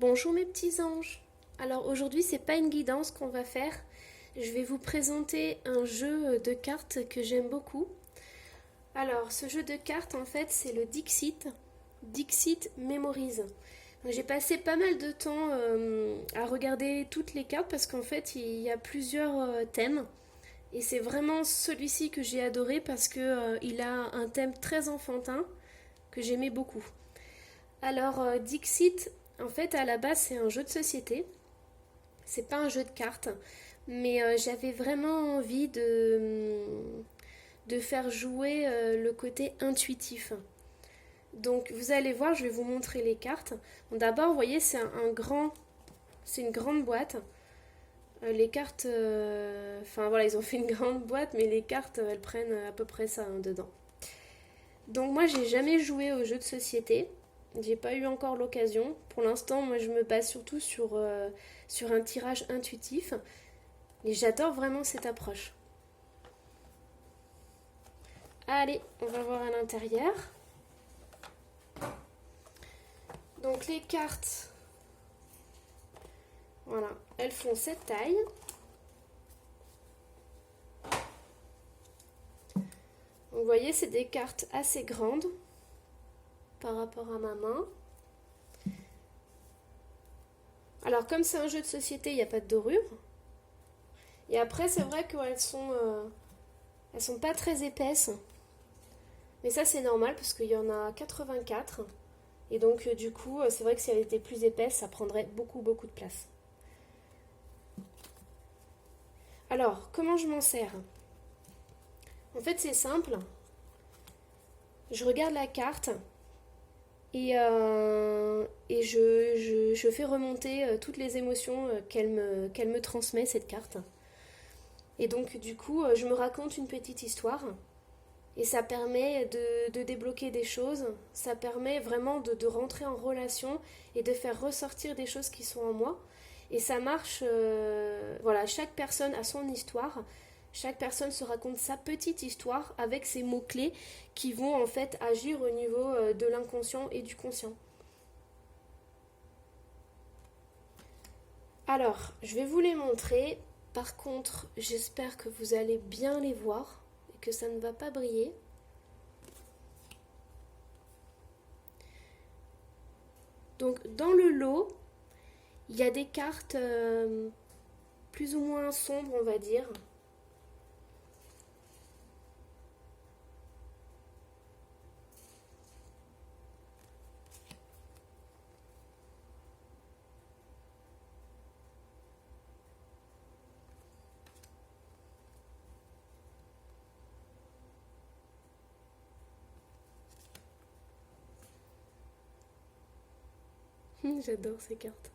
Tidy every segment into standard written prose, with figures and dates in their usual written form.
Bonjour mes petits anges. Alors aujourd'hui c'est pas une guidance qu'on va faire. Je vais vous présenter un jeu de cartes que j'aime beaucoup. Alors ce jeu de cartes en fait c'est le Dixit. Dixit Memories. Donc, j'ai passé pas mal de temps à regarder toutes les cartes parce qu'en fait il y a plusieurs thèmes. Et c'est vraiment celui-ci que j'ai adoré parce que il a un thème très enfantin que j'aimais beaucoup. Alors, Dixit, en fait, à la base, c'est un jeu de société. C'est pas un jeu de cartes. Mais j'avais vraiment envie de faire jouer le côté intuitif. Donc, vous allez voir, je vais vous montrer les cartes. Bon, d'abord, vous voyez, c'est une grande boîte. Les cartes, enfin voilà, ils ont fait une grande boîte, mais les cartes, elles prennent à peu près ça dedans. Donc moi, j'ai jamais joué aux jeux de société. J'ai pas eu encore l'occasion. Pour l'instant, moi, je me base surtout sur un tirage intuitif. Et j'adore vraiment cette approche. Allez, on va voir à l'intérieur. Donc les cartes, voilà, elles font cette taille. Donc, vous voyez, c'est des cartes assez grandes par rapport à ma main. Alors comme c'est un jeu de société, il n'y a pas de dorure. Et après, c'est vrai elles sont pas très épaisses. Mais ça, c'est normal parce qu'il y en a 84. Et donc, du coup, c'est vrai que si elle était plus épaisse, ça prendrait beaucoup, beaucoup de place. Alors, comment je m'en sers? En fait, c'est simple. Je regarde la carte et je fais remonter toutes les émotions qu'elle me transmet, cette carte. Et donc, du coup, je me raconte une petite histoire. Et ça permet de débloquer des choses, ça permet vraiment de rentrer en relation et de faire ressortir des choses qui sont en moi. Et ça marche, voilà, chaque personne a son histoire, chaque personne se raconte sa petite histoire avec ses mots-clés qui vont en fait agir au niveau de l'inconscient et du conscient. Alors, je vais vous les montrer. Par contre, j'espère que vous allez bien les voir et que ça ne va pas briller. Donc dans le lot, il y a des cartes plus ou moins sombres, on va dire. J'adore ces cartes.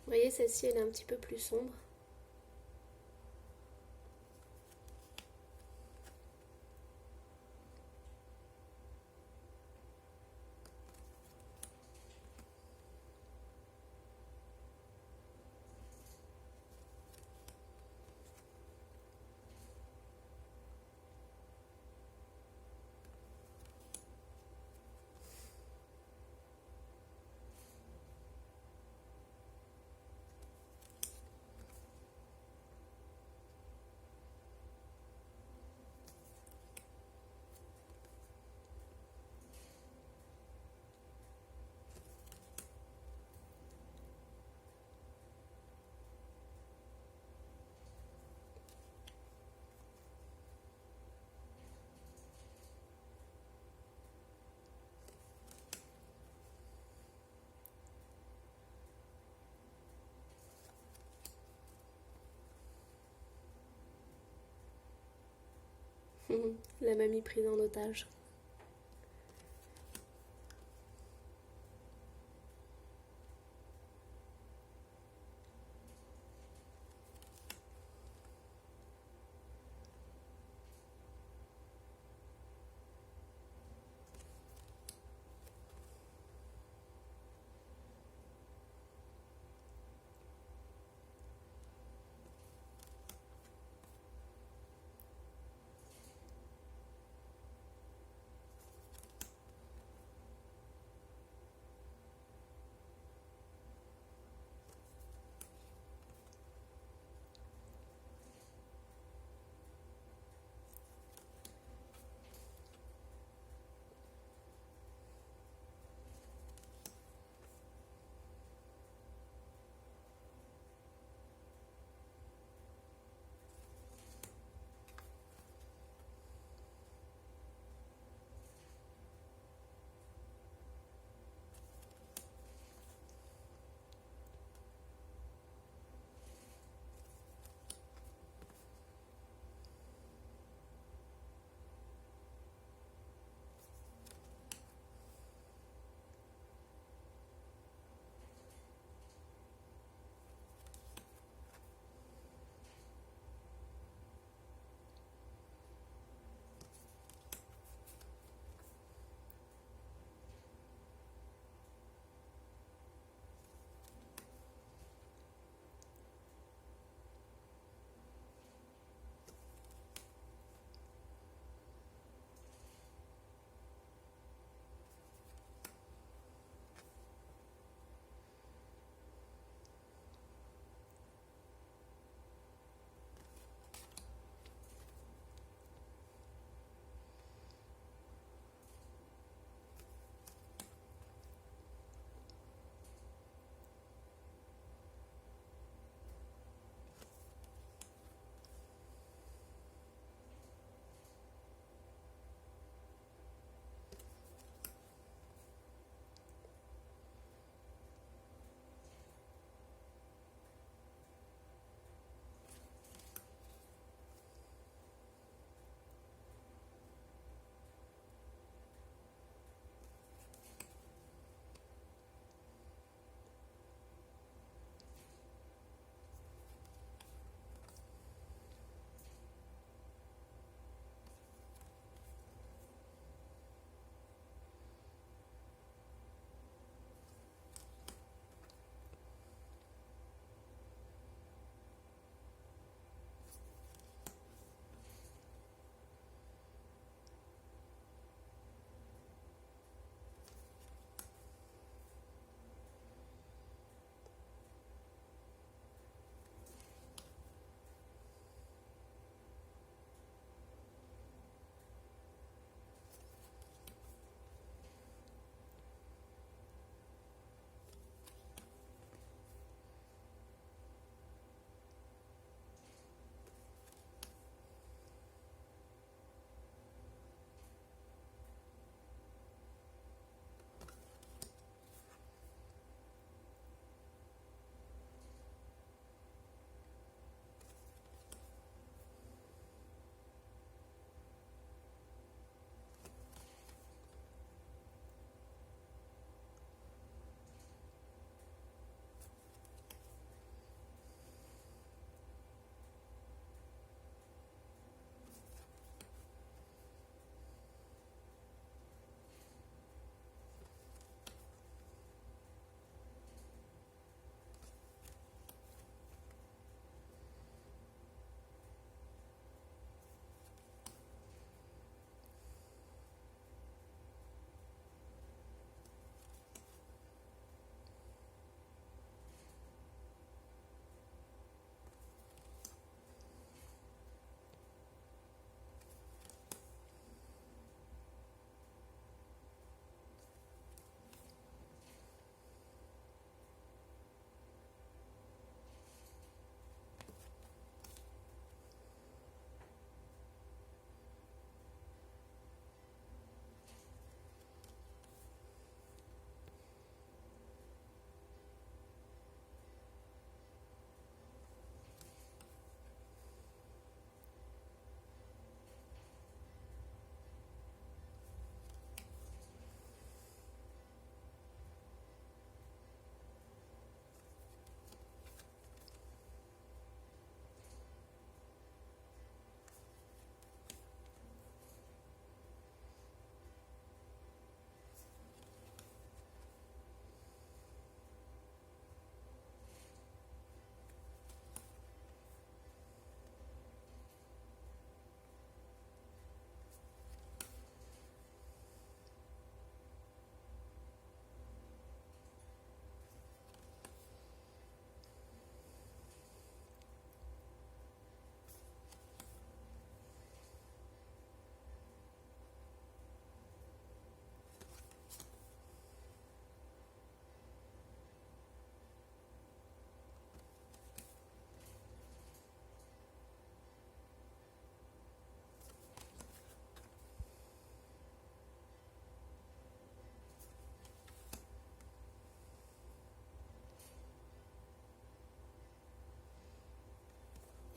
Vous voyez, celle-ci, elle est un petit peu plus sombre. La mamie prise en otage.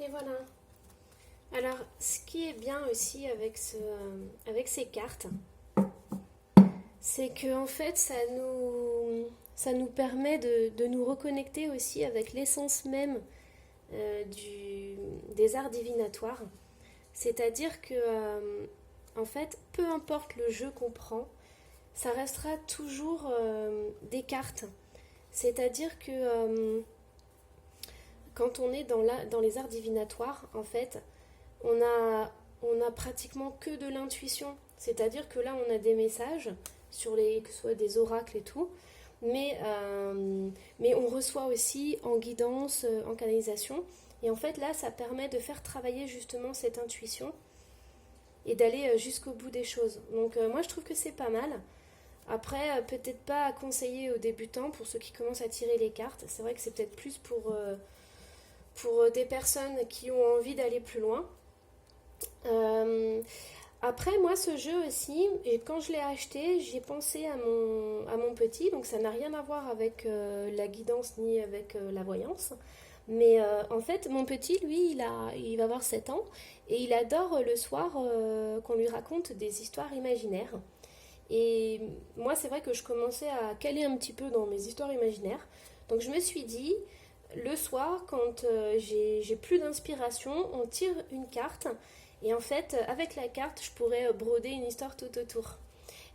Et voilà. Alors, ce qui est bien aussi avec ces cartes, c'est que en fait, ça nous permet de nous reconnecter aussi avec l'essence même des arts divinatoires. C'est-à-dire que, en fait, peu importe le jeu qu'on prend, ça restera toujours des cartes. C'est-à-dire que quand on est dans les arts divinatoires, en fait, on a pratiquement que de l'intuition. C'est-à-dire que là, on a des messages, que ce soit des oracles et tout, mais on reçoit aussi en guidance, en canalisation. Et en fait, là, ça permet de faire travailler justement cette intuition et d'aller jusqu'au bout des choses. Donc, moi, je trouve que c'est pas mal. Après, peut-être pas à conseiller aux débutants, pour ceux qui commencent à tirer les cartes. C'est vrai que c'est peut-être plus pour des personnes qui ont envie d'aller plus loin. Après, moi, ce jeu aussi, et quand je l'ai acheté, j'ai pensé à mon petit, donc ça n'a rien à voir avec la guidance ni avec la voyance. Mais en fait, mon petit, lui, il va avoir 7 ans et il adore le soir qu'on lui raconte des histoires imaginaires. Et moi, c'est vrai que je commençais à caler un petit peu dans mes histoires imaginaires. Donc je me suis dit, le soir, quand j'ai plus d'inspiration, on tire une carte. Et en fait, avec la carte, je pourrais broder une histoire tout autour.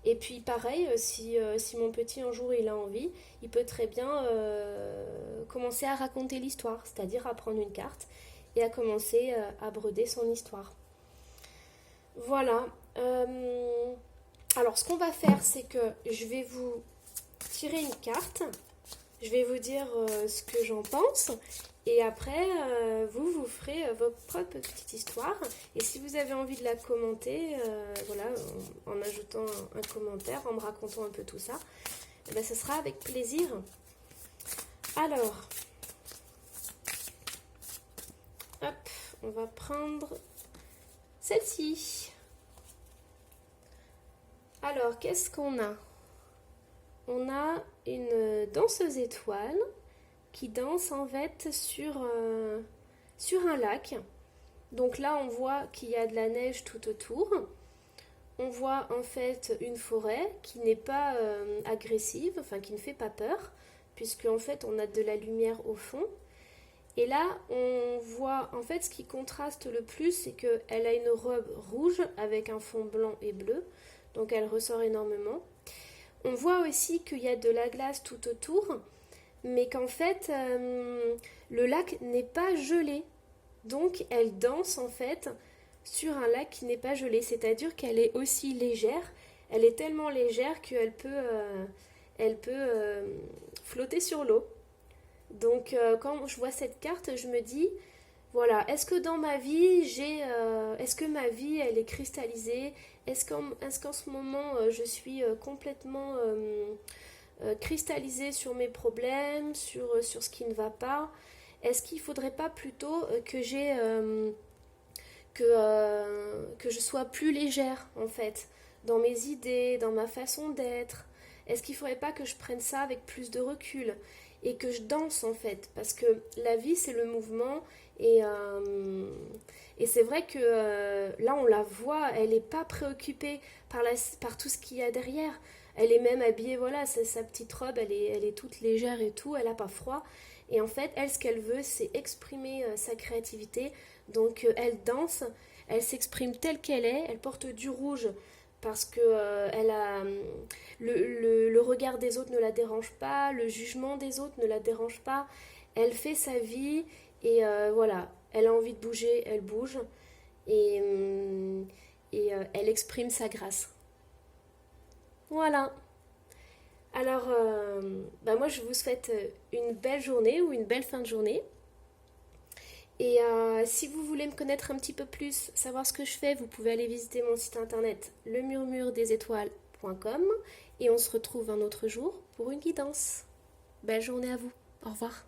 Et puis pareil, si mon petit un jour il a envie, il peut très bien commencer à raconter l'histoire, c'est-à-dire à prendre une carte et à commencer à broder son histoire. Voilà. Alors ce qu'on va faire, c'est que je vais vous tirer une carte, je vais vous dire ce que j'en pense, et après vous ferez votre propre petite histoire. Et si vous avez envie de la commenter, voilà, en ajoutant un commentaire, en me racontant un peu tout ça, eh ben, ce sera avec plaisir. Alors, hop, on va prendre celle-ci. Alors, qu'est-ce qu'on a? On a une danseuse étoile qui danse en fait sur un lac. Donc là, on voit qu'il y a de la neige tout autour. On voit en fait une forêt qui n'est pas agressive, enfin qui ne fait pas peur, puisque en fait on a de la lumière au fond. Et là, on voit en fait ce qui contraste le plus, c'est qu'elle a une robe rouge avec un fond blanc et bleu. Donc elle ressort énormément. On voit aussi qu'il y a de la glace tout autour, mais qu'en fait le lac n'est pas gelé. Donc elle danse en fait sur un lac qui n'est pas gelé, c'est-à-dire qu'elle est aussi légère. Elle est tellement légère qu'elle peut flotter sur l'eau. Donc quand je vois cette carte, je me dis, voilà, est-ce que dans ma vie, est-ce que ma vie, elle est cristallisée? Est-ce qu'en ce moment, je suis complètement cristallisée sur mes problèmes, sur ce qui ne va pas? Est-ce qu'il ne faudrait pas plutôt que je sois plus légère, en fait, dans mes idées, dans ma façon d'être? Est-ce qu'il ne faudrait pas que je prenne ça avec plus de recul et que je danse, en fait? Parce que la vie, c'est le mouvement. Et c'est vrai que là, on la voit, elle n'est pas préoccupée par tout ce qu'il y a derrière. Elle est même habillée, voilà, sa petite robe, elle est toute légère et tout, elle n'a pas froid. Et en fait, elle, ce qu'elle veut, c'est exprimer sa créativité. Donc, elle danse, elle s'exprime telle qu'elle est, elle porte du rouge parce que le regard des autres ne la dérange pas, le jugement des autres ne la dérange pas. Elle fait sa vie. Et voilà, elle a envie de bouger, elle bouge et, elle exprime sa grâce. Voilà. Alors, bah moi je vous souhaite une belle journée ou une belle fin de journée. Et si vous voulez me connaître un petit peu plus, savoir ce que je fais, vous pouvez aller visiter mon site internet lemurmuredesétoiles.com et on se retrouve un autre jour pour une guidance. Belle journée à vous. Au revoir.